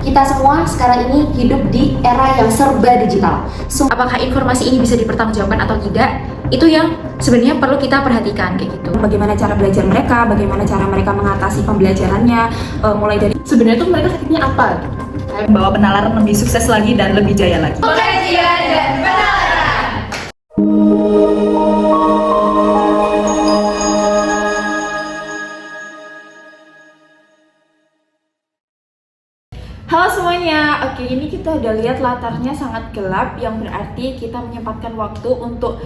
Kita semua sekarang ini hidup di era yang serba digital. Apakah informasi ini bisa dipertanggungjawabkan atau tidak? Itu yang sebenarnya perlu kita perhatikan kayak gitu. Bagaimana cara belajar mereka, bagaimana cara mereka mengatasi pembelajarannya, mulai dari sebenarnya tuh mereka sakitnya apa? Bahwa penalaran lebih sukses lagi dan lebih jaya lagi. Pengajian dan penalaran. Halo semuanya, oke ini kita udah lihat latarnya sangat gelap, yang berarti kita menyempatkan waktu untuk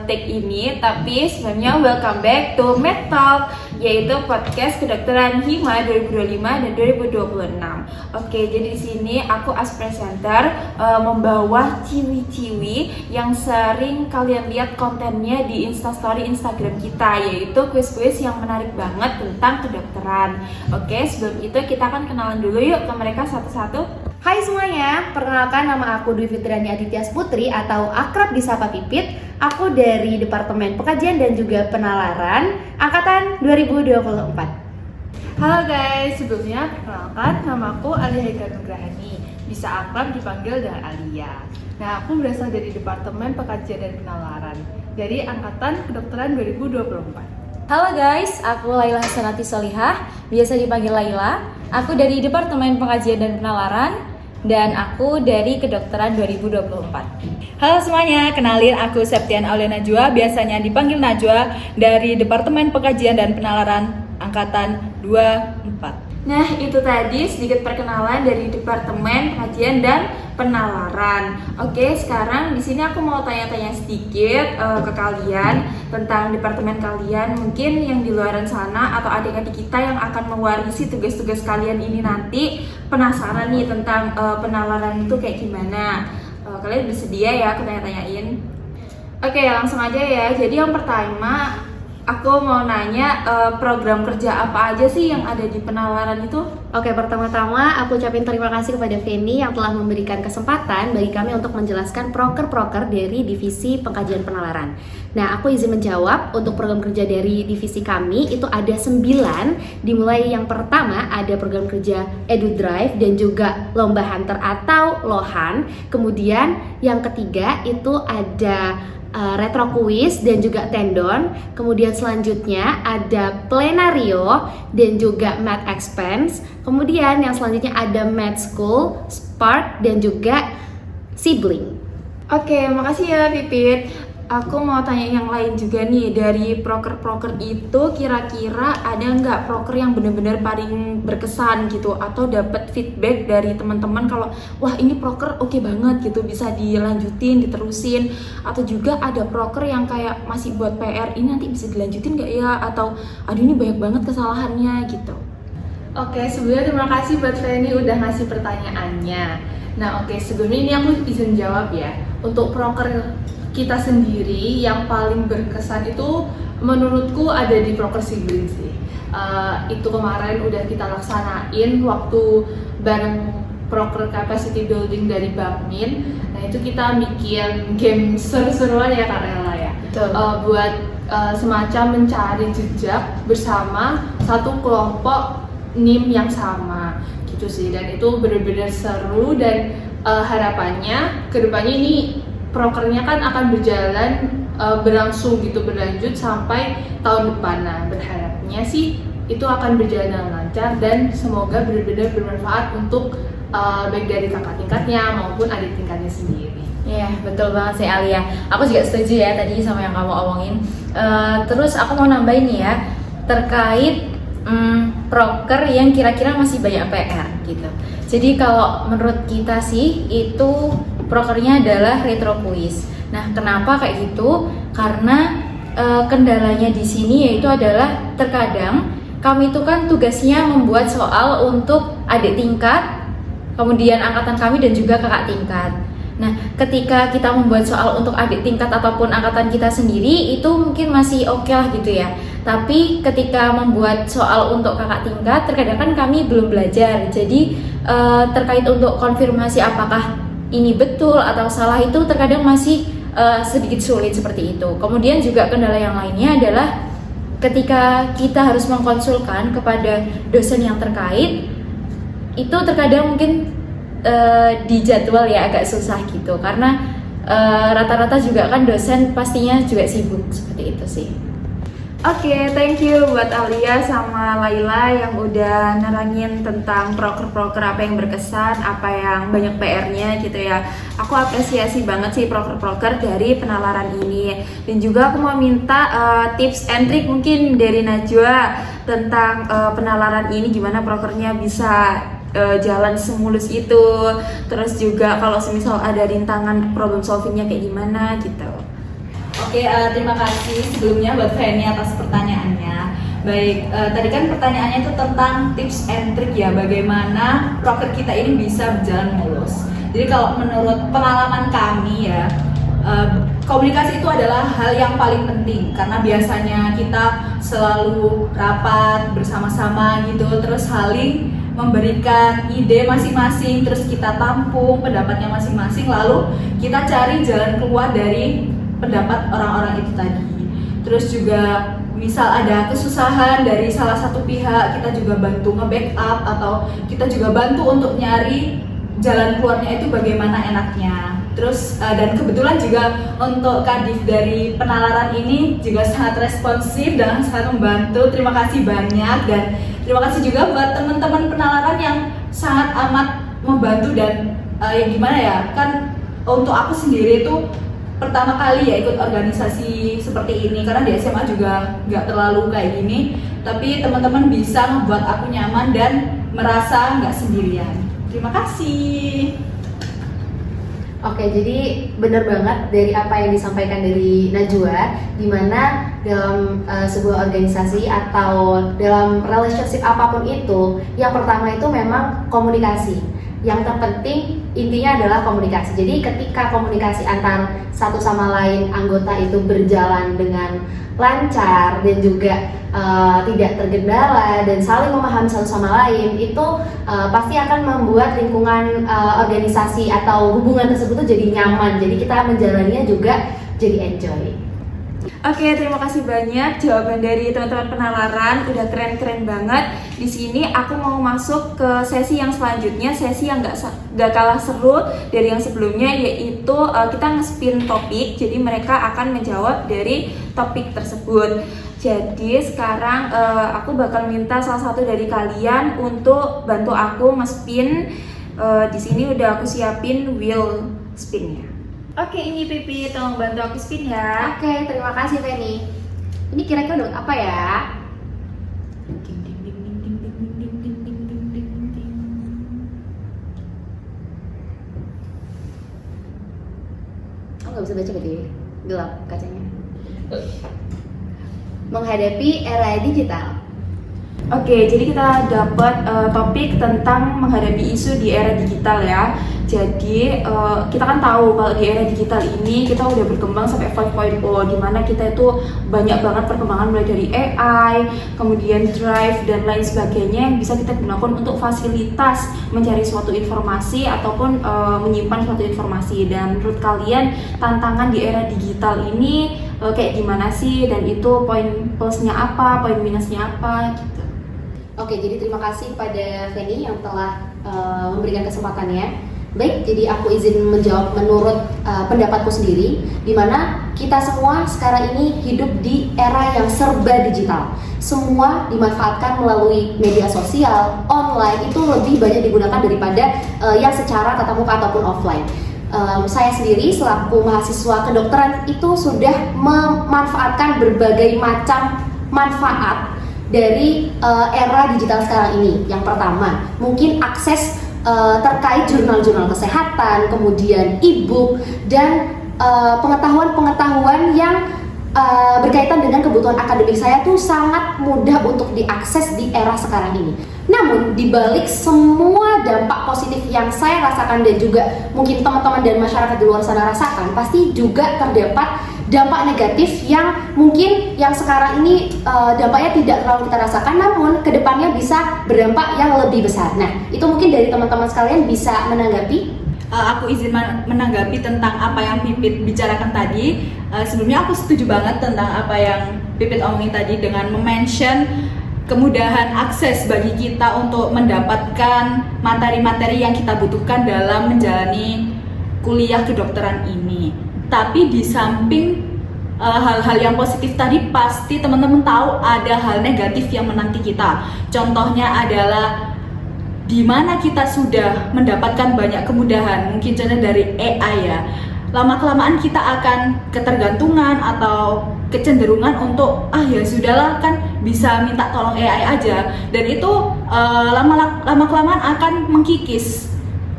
take ini. Tapi sebenarnya welcome back to Med Talk, yaitu podcast kedokteran Hima 2025 dan 2026. Oke, jadi di sini aku as presenter membawa ciwi-ciwi yang sering kalian lihat kontennya di Instastory Instagram kita, yaitu kuis-kuis yang menarik banget tentang kedokteran. Oke, sebelum itu kita akan kenalan dulu yuk ke mereka satu-satu. Hai semuanya, perkenalkan nama aku Dwi Fitriani Aditya Putri atau akrab disapa Pipit. Aku dari Departemen Pengkajian dan juga Penalaran Angkatan 2024. Halo guys, sebelumnya perkenalkan nama aku Alia Hega Nugrahani, bisa akrab dipanggil dengan Alia. Nah, aku berasal dari Departemen Pengkajian dan Penalaran dari Angkatan Kedokteran 2024. Halo guys, aku Laila Hasanati Solihah, biasa dipanggil Laila. Aku dari Departemen Pengkajian dan Penalaran dan aku dari Kedokteran 2024. Halo semuanya, kenalin aku Septian Aulia Najwa, biasanya dipanggil Najwa dari Departemen Pengkajian dan Penalaran Angkatan 24. Nah, itu tadi sedikit perkenalan dari Departemen Pengkajian dan Penalaran. Oke, sekarang di sini aku mau tanya-tanya sedikit ke kalian tentang departemen kalian. Mungkin yang di luaran sana atau adik-adik kita yang akan mewarisi tugas-tugas kalian ini nanti penasaran nih tentang penalaran itu kayak gimana. Kalian bersedia ya aku tanya-tanyain? Oke, langsung aja ya. Jadi yang pertama, aku mau nanya program kerja apa aja sih yang ada di penalaran itu? Oke, pertama-tama aku ucapin terima kasih kepada Feni yang telah memberikan kesempatan bagi kami untuk menjelaskan proker-proker dari Divisi Pengkajian Penalaran. Nah, aku izin menjawab untuk program kerja dari divisi kami itu ada 9. Dimulai yang pertama ada program kerja Edu Drive dan juga Lomba Hunter atau Lohan. Kemudian yang ketiga itu ada retro quiz dan juga tendon. Kemudian selanjutnya ada plenario dan juga math expense. Kemudian yang selanjutnya ada math school, spark dan juga sibling. Oke, makasih ya Pipit. Aku mau tanya yang lain juga nih. Dari proker-proker itu kira-kira ada nggak proker yang benar-benar paling berkesan gitu, atau dapat feedback dari teman-teman kalau wah ini proker oke banget gitu, bisa dilanjutin, diterusin, atau juga ada proker yang kayak masih buat PR, ini nanti bisa dilanjutin nggak ya, atau aduh ini banyak banget kesalahannya gitu. Oke, sebelumnya terima kasih buat Feni udah ngasih pertanyaannya. Nah, oke, sebelumnya ini aku izin jawab ya. Untuk proker kita sendiri yang paling berkesan itu menurutku ada di proker sibling sih. Itu kemarin udah kita laksanain waktu bareng proker capacity building dari Bakmin. Nah, itu kita bikin game seru-seruan ya Kak Rela ya. Buat semacam mencari jejak bersama satu kelompok NIM yang sama gitu sih. Dan itu benar-benar seru dan harapannya kedepannya ini prokernya kan akan berjalan berlangsung gitu, berlanjut sampai tahun depan. Nah, berharapnya sih itu akan berjalan dengan lancar dan semoga benar-benar bermanfaat untuk baik dari kakak tingkatnya maupun adik tingkatnya sendiri. Iya, betul banget sih Alia. Aku juga setuju ya tadi sama yang kamu omongin. Terus aku mau nambahin nih ya terkait proker yang kira-kira masih banyak PR gitu. Jadi kalau menurut kita sih itu prokernya adalah retro quiz. Nah, kenapa kayak gitu? Karena kendalanya di sini yaitu adalah terkadang kami itu kan tugasnya membuat soal untuk adik tingkat, kemudian angkatan kami dan juga kakak tingkat. Nah, ketika kita membuat soal untuk adik tingkat ataupun angkatan kita sendiri itu mungkin masih oke lah gitu ya. Tapi ketika membuat soal untuk kakak tingkat, terkadang kan kami belum belajar. Jadi terkait untuk konfirmasi apakah ini betul atau salah itu terkadang masih sedikit sulit seperti itu. Kemudian juga kendala yang lainnya adalah ketika kita harus mengkonsulkan kepada dosen yang terkait, itu terkadang mungkin di jadwal ya agak susah gitu, karena rata-rata juga kan dosen pastinya juga sibuk, seperti itu sih. Oke, thank you buat Alia sama Laila yang udah nerangin tentang proker-proker apa yang berkesan, apa yang banyak PR-nya gitu ya. Aku apresiasi banget sih proker-proker dari penalaran ini. Dan juga aku mau minta tips and trick mungkin dari Najwa tentang penalaran ini, gimana prokernya bisa jalan semulus itu. Terus juga kalau semisal ada rintangan problem solvingnya kayak gimana gitu. Oke, terima kasih sebelumnya buat Feni atas pertanyaannya. Baik, tadi kan pertanyaannya itu tentang tips and trick ya, bagaimana proker kita ini bisa berjalan mulus. Jadi kalau menurut pengalaman kami ya, komunikasi itu adalah hal yang paling penting, karena biasanya kita selalu rapat bersama-sama gitu, terus saling memberikan ide masing-masing, terus kita tampung pendapatnya masing-masing, lalu kita cari jalan keluar dari pendapat orang-orang itu tadi. Terus juga misal ada kesusahan dari salah satu pihak, kita juga bantu nge-backup, atau kita juga bantu untuk nyari jalan keluarnya itu bagaimana enaknya. Terus dan kebetulan juga untuk Kadif dari penalaran ini juga sangat responsif dan sangat membantu. Terima kasih banyak, dan terima kasih juga buat teman-teman penalaran yang sangat amat membantu. Dan yang gimana ya, kan untuk aku sendiri itu pertama kali ya ikut organisasi seperti ini, karena di SMA juga nggak terlalu kayak gini, tapi teman-teman bisa membuat aku nyaman dan merasa nggak sendirian. Terima kasih. Oke, jadi benar banget dari apa yang disampaikan dari Najwa, dimana dalam sebuah organisasi atau dalam relationship apapun itu, yang pertama itu memang komunikasi. Yang terpenting intinya adalah komunikasi. Jadi ketika komunikasi antar satu sama lain anggota itu berjalan dengan lancar dan juga tidak tergendala dan saling memahami satu sama lain, itu pasti akan membuat lingkungan organisasi atau hubungan tersebut tuh jadi nyaman. Jadi kita menjalaninya juga jadi enjoy. Oke, terima kasih banyak jawaban dari teman-teman penalaran, udah keren-keren banget. Di sini aku mau masuk ke sesi yang selanjutnya, sesi yang gak kalah seru dari yang sebelumnya, yaitu kita nge-spin topik. Jadi mereka akan menjawab dari topik tersebut. Jadi sekarang aku bakal minta salah satu dari kalian untuk bantu aku nge-spin. Di sini udah aku siapin wheel spinnya. Oke, ini Pipi, tolong bantu aku spin ya. Oke, terima kasih Feni. Ini kira-kira dapat apa ya? Oh, nggak bisa baca berarti, gelap kacanya. Menghadapi era digital. Oke, jadi kita dapat topik tentang menghadapi isu di era digital ya. Jadi kita kan tahu kalau di era digital ini kita udah berkembang sampai 5.0, di mana kita itu banyak banget perkembangan mulai dari AI, kemudian Drive dan lain sebagainya yang bisa kita gunakan untuk fasilitas mencari suatu informasi ataupun menyimpan suatu informasi. Dan menurut kalian tantangan di era digital ini kayak gimana sih, dan itu poin plusnya apa, poin minusnya apa gitu. Oke, jadi terima kasih pada Feni yang telah memberikan kesempatannya. Baik, jadi aku izin menjawab menurut pendapatku sendiri, di mana kita semua sekarang ini hidup di era yang serba digital. Semua dimanfaatkan melalui media sosial, online itu lebih banyak digunakan daripada yang secara tatap muka ataupun offline. Saya sendiri selaku mahasiswa kedokteran itu sudah memanfaatkan berbagai macam manfaat dari era digital sekarang ini. Yang pertama, mungkin akses terkait jurnal-jurnal kesehatan, kemudian e-book, dan pengetahuan-pengetahuan yang berkaitan dengan kebutuhan akademik saya tuh sangat mudah untuk diakses di era sekarang ini. Namun dibalik semua dampak positif yang saya rasakan dan juga mungkin teman-teman dan masyarakat di luar sana rasakan, pasti juga terdapat dampak negatif yang mungkin yang sekarang ini dampaknya tidak terlalu kita rasakan, namun kedepannya bisa berdampak yang lebih besar. Nah, itu mungkin dari teman-teman sekalian bisa menanggapi. Aku izin menanggapi tentang apa yang Pipit bicarakan tadi. Sebelumnya aku setuju banget tentang apa yang Pipit omongin tadi dengan mention kemudahan akses bagi kita untuk mendapatkan materi-materi yang kita butuhkan dalam menjalani kuliah kedokteran ini. Tapi di samping hal-hal yang positif tadi, pasti teman-teman tahu ada hal negatif yang menanti kita. Contohnya adalah di mana kita sudah mendapatkan banyak kemudahan, mungkin contoh dari AI ya. Lama-kelamaan kita akan ketergantungan atau kecenderungan untuk ya sudahlah, kan bisa minta tolong AI aja, dan itu lama-kelamaan akan mengkikis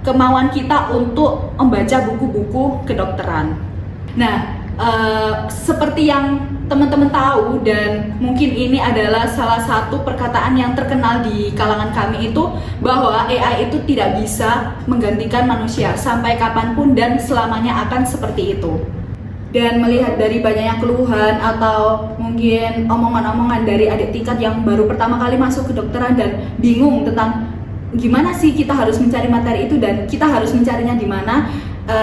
kemauan kita untuk membaca buku-buku kedokteran. Nah, seperti yang teman-teman tahu, dan mungkin ini adalah salah satu perkataan yang terkenal di kalangan kami, itu bahwa AI itu tidak bisa menggantikan manusia sampai kapanpun dan selamanya akan seperti itu. Dan melihat dari banyaknya keluhan atau mungkin omongan-omongan dari adik tingkat yang baru pertama kali masuk kedokteran dan bingung tentang gimana sih kita harus mencari materi itu dan kita harus mencarinya di mana,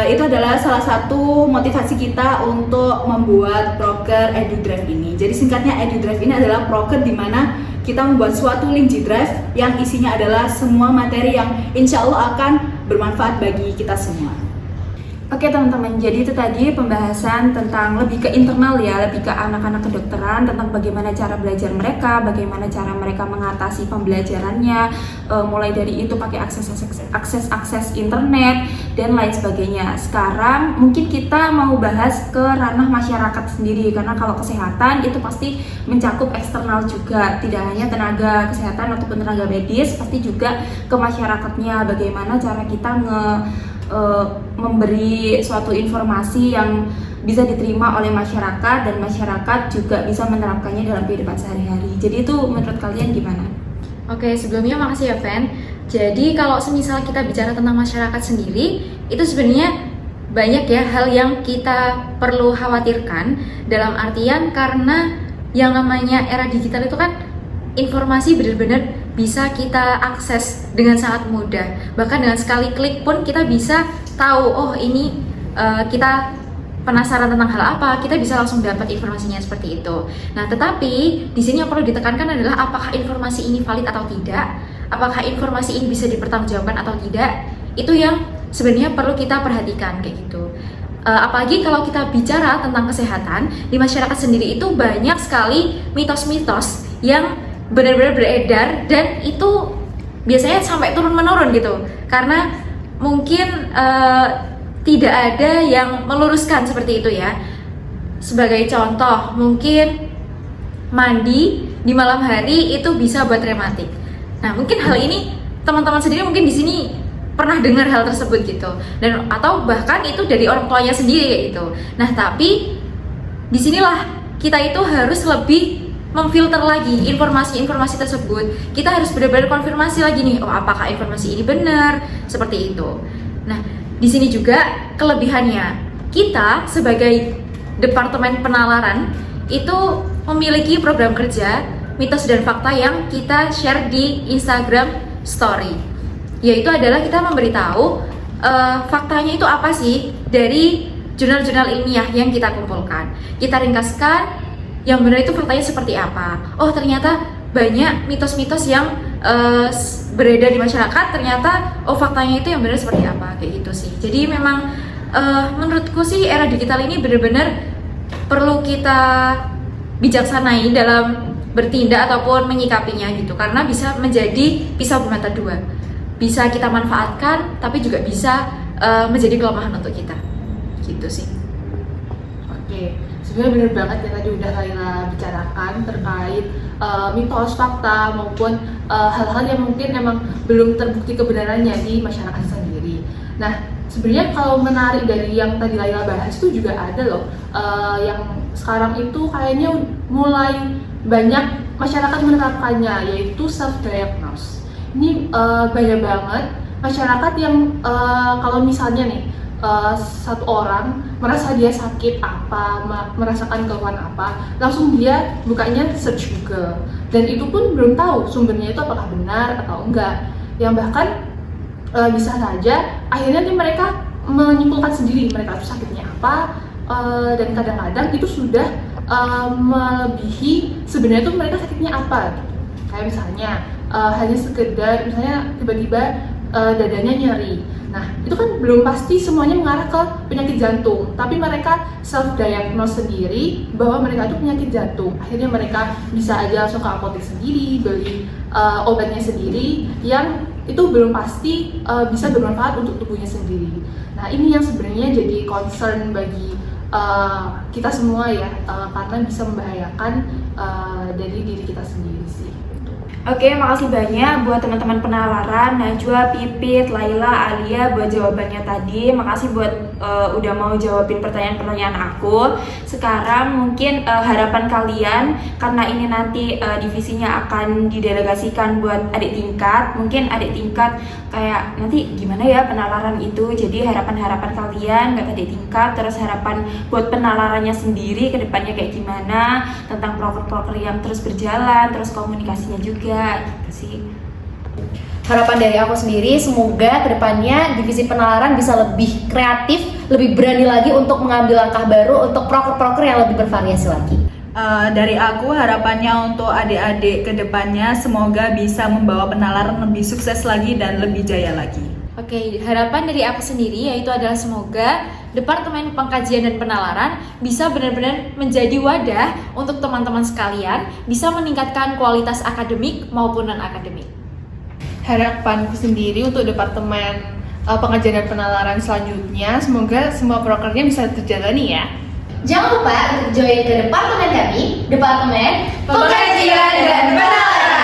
itu adalah salah satu motivasi kita untuk membuat proker EduDrive ini. Jadi singkatnya, EduDrive ini adalah proker di mana kita membuat suatu link G-Drive yang isinya adalah semua materi yang insya Allah akan bermanfaat bagi kita semua. Oke teman-teman, jadi itu tadi pembahasan tentang lebih ke internal ya, lebih ke anak-anak kedokteran, tentang bagaimana cara belajar mereka, bagaimana cara mereka mengatasi pembelajarannya, mulai dari itu pakai akses internet dan lain sebagainya. Sekarang mungkin kita mau bahas ke ranah masyarakat sendiri, karena kalau kesehatan itu pasti mencakup eksternal juga, tidak hanya tenaga kesehatan ataupun tenaga medis, pasti juga ke masyarakatnya, bagaimana cara kita memberi suatu informasi yang bisa diterima oleh masyarakat dan masyarakat juga bisa menerapkannya dalam kehidupan sehari-hari. Jadi itu menurut kalian gimana? Oke, sebelumnya makasih ya Fen. Jadi kalau semisal kita bicara tentang masyarakat sendiri, itu sebenarnya banyak ya hal yang kita perlu khawatirkan, dalam artian karena yang namanya era digital itu kan informasi benar-benar bisa kita akses dengan sangat mudah. Bahkan dengan sekali klik pun kita bisa tahu, oh ini kita penasaran tentang hal apa, kita bisa langsung dapat informasinya seperti itu. Nah, tetapi di sini yang perlu ditekankan adalah apakah informasi ini valid atau tidak, apakah informasi ini bisa dipertanggungjawabkan atau tidak, itu yang sebenarnya perlu kita perhatikan kayak gitu. Apalagi kalau kita bicara tentang kesehatan, di masyarakat sendiri itu banyak sekali mitos-mitos yang benar-benar beredar, dan itu biasanya sampai turun-menurun gitu, karena mungkin tidak ada yang meluruskan seperti itu ya. Sebagai contoh, mungkin mandi di malam hari itu bisa buat rematik. Nah, mungkin hal ini teman-teman sendiri mungkin di sini pernah dengar hal tersebut gitu, dan atau bahkan itu dari orang tuanya sendiri gitu. Nah, tapi disinilah kita itu harus lebih memfilter lagi informasi-informasi tersebut. Kita harus benar-benar konfirmasi lagi nih, oh apakah informasi ini benar, seperti itu. Nah, di sini juga kelebihannya, kita sebagai Departemen Penalaran itu memiliki program kerja mitos dan fakta yang kita share di Instagram Story. Yaitu adalah kita memberitahu faktanya itu apa sih dari jurnal-jurnal ilmiah yang kita kumpulkan. Kita ringkaskan yang benar itu faktanya seperti apa. Oh, ternyata banyak mitos-mitos yang beredar di masyarakat, ternyata oh faktanya itu yang benar seperti apa, kayak gitu sih. Jadi memang menurutku sih era digital ini benar-benar perlu kita bijaksanai dalam bertindak ataupun menyikapinya gitu, karena bisa menjadi pisau bermata dua. Bisa kita manfaatkan, tapi juga bisa menjadi kelemahan untuk kita, gitu sih. Oke, sebenarnya benar banget yang tadi udah Laila bicarakan terkait mitos, fakta maupun hal-hal yang mungkin memang belum terbukti kebenarannya di masyarakat sendiri. Nah, sebenarnya kalau menarik dari yang tadi Laila bahas itu juga ada loh yang sekarang itu kayaknya mulai banyak masyarakat menerapkannya, yaitu self-diagnose. Ini banyak banget masyarakat yang kalau misalnya nih satu orang merasa dia sakit apa, merasakan keluhan apa, langsung dia bukanya search Google, dan itu pun belum tahu sumbernya itu apakah benar atau enggak, yang bahkan bisa saja akhirnya nih mereka menyimpulkan sendiri mereka itu sakitnya apa, dan kadang-kadang itu sudah melebihi sebenarnya itu mereka sakitnya apa. Kayak misalnya hanya sekedar misalnya tiba-tiba dadanya nyeri. Nah, itu kan belum pasti semuanya mengarah ke penyakit jantung, tapi mereka self-diagnose sendiri bahwa mereka itu penyakit jantung. Akhirnya mereka bisa aja langsung ke apotek sendiri, beli obatnya sendiri, yang itu belum pasti bisa bermanfaat untuk tubuhnya sendiri. Nah, ini yang sebenarnya jadi concern bagi kita semua ya, karena bisa membahayakan dari diri kita sendiri sih. Oke, makasih banyak buat teman-teman penalaran, Najwa, Pipit, Laila, Alia buat jawabannya tadi. Makasih buat udah mau jawabin pertanyaan-pertanyaan aku. Sekarang mungkin harapan kalian, karena ini nanti divisinya akan didelegasikan buat adik tingkat. Mungkin adik tingkat kayak nanti gimana ya penalaran itu. Jadi harapan-harapan kalian buat adik tingkat, terus harapan buat penalarannya sendiri ke depannya kayak gimana, tentang proker-proker yang terus berjalan, terus komunikasinya juga. Gitu sih. Harapan dari aku sendiri, semoga kedepannya divisi penalaran bisa lebih kreatif, lebih berani lagi untuk mengambil langkah baru untuk proker-proker yang lebih bervariasi lagi. Dari aku harapannya untuk adik-adik kedepannya semoga bisa membawa penalaran lebih sukses lagi dan lebih jaya lagi. Oke, harapan dari aku sendiri yaitu adalah semoga Departemen Pengkajian dan Penalaran bisa benar-benar menjadi wadah untuk teman-teman sekalian bisa meningkatkan kualitas akademik maupun non-akademik. Harapanku sendiri untuk Departemen Pengkajian dan Penalaran selanjutnya, semoga semua prokernya bisa terjalani ya. Jangan lupa untuk join ke departemen kami, Departemen Pengkajian dan Penalaran.